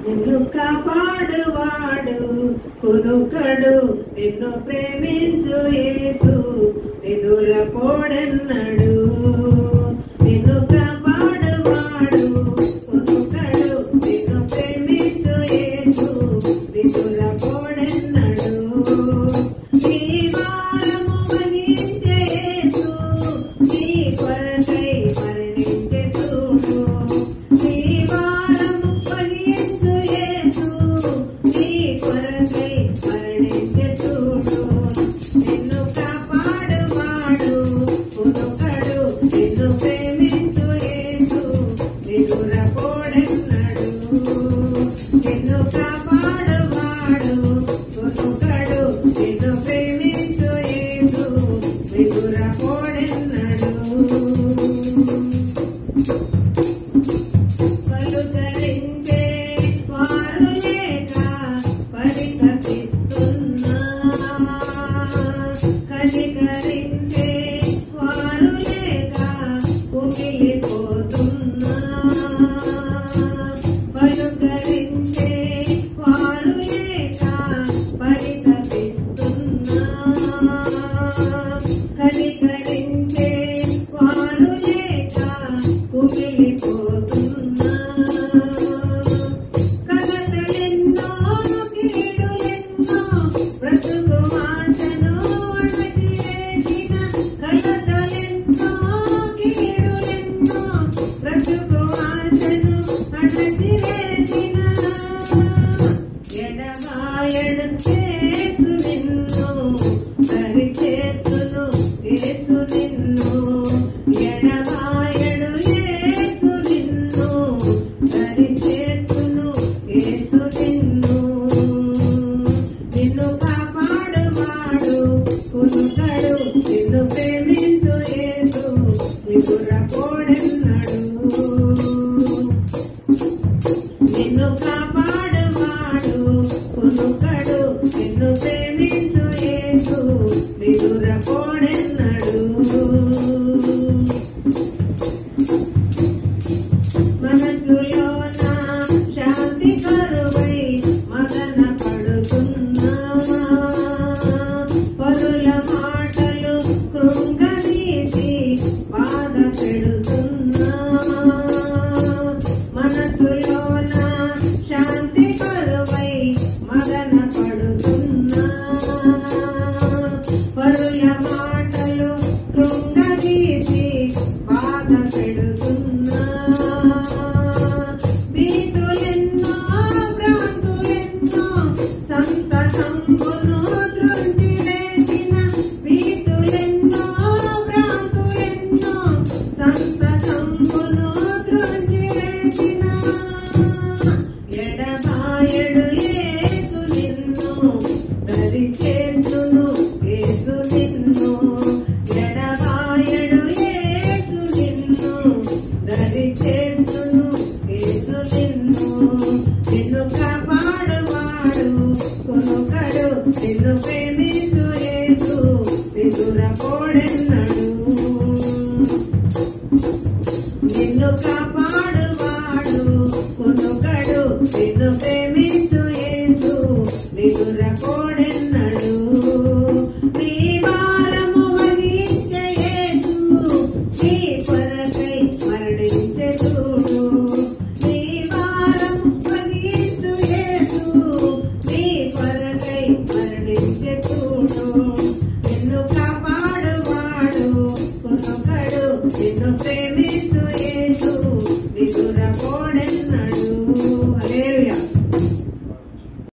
నిన్ను కాపాడువాడు కొనుకడు, నిన్ను ప్రేమించు యేసు ఎదురపోడన్నాడు. నిన్ను కాపాడువాడు కొనుకడు, నిన్ను ప్రేమించు యేసు ఎదురపోడన్నాడు. నీ భారము వహించే యేసు నీ కొరకై మరణించె చూడు. నీ భారము వహించు యేసు నీ కొరకై మరణించె చూడు. నిన్ను కాపాడువాడు కొనుకడు, నిన్ను ప్రేమించు యేసు ఎదురపోడన్నాడు. నిన్ను కాపాడువాడు కొనుకడు, నిన్ను ప్రేమించు యేసు ఎదురపోడన్నాడు. పలుకరించే వారు లేక పరితపిస్తున్నా, కనికరించే వారు లేక కుమిలిపోతున్నా. పలుకరించే వారు లేక పరితపిస్తున్నా, కనికరించే వారు లేక కుమిలిపోతున్నా. కలతలెన్నో కీడులెన్నో బ్రతుకు ఆశను అణచివేసిన, కలతలెన్నో కీడులెన్నో బ్రతుకు ఆశను అణచివేసిన. ఎడబాయడు యేసు నిన్ను దరిచేర్చును, యేసు నిన్ను ఎడబాయడు యేసు నిన్ను దరిచేర్చును, యేసు నిన్ను. నిన్ను కాపాడువాడు కొనుకడు, నిన్ను ప్రేమించు యేసు ఎదురపోడన్నాడు. నిన్ను కాపాడువాడు కొనుకడు, నిన్ను ప్రేమించు యేసు ఎదురపోడన్నాడు. మనసులోన శాంతి కరువై మదన పడుతున్నా, పరుల మాటలు కృంగదీసి బాధ పెడుతున్నా. మనసులోన శాంతి కరువై మదన పడుతున్నా, పరుల మాటలు కృంగదీసి బాధ పెడుతున్నా. భీతులెన్నో భ్రాంతులెన్నో సంతసంబును త్రుంచివేసిన, భీతులెన్నో భ్రాంతులెన్నో సంతసంబును త్రుంచివేసిన. ఎడబాయడు యేసు నిన్ను దరిచేర్చును, యేసు నిన్ను ఎడబాయడు యేసు నిన్ను దరిచేర్చును, యేసు నిన్ను. నిన్ను కాపాడువాడు కొనుకడు, నిన్ను ప్రేమించు యేసు ఎదురపోడన్నాడు. నిన్ను కాపాడువాడు కొనుకడు, నిన్ను ప్రేమించు యేసు ఎదురపోడన్నాడు. నీ భారము వహించే యేసు నీ కొరకై మరణించె చూడు. నీ భారము వహించు యేసు నీ కొరకై మరణించె చూడు. నిన్ను కాపాడువాడు కొనుకడు, నిన్ను ప్రేమించు యేసు ఎదురపోడన్నాడు.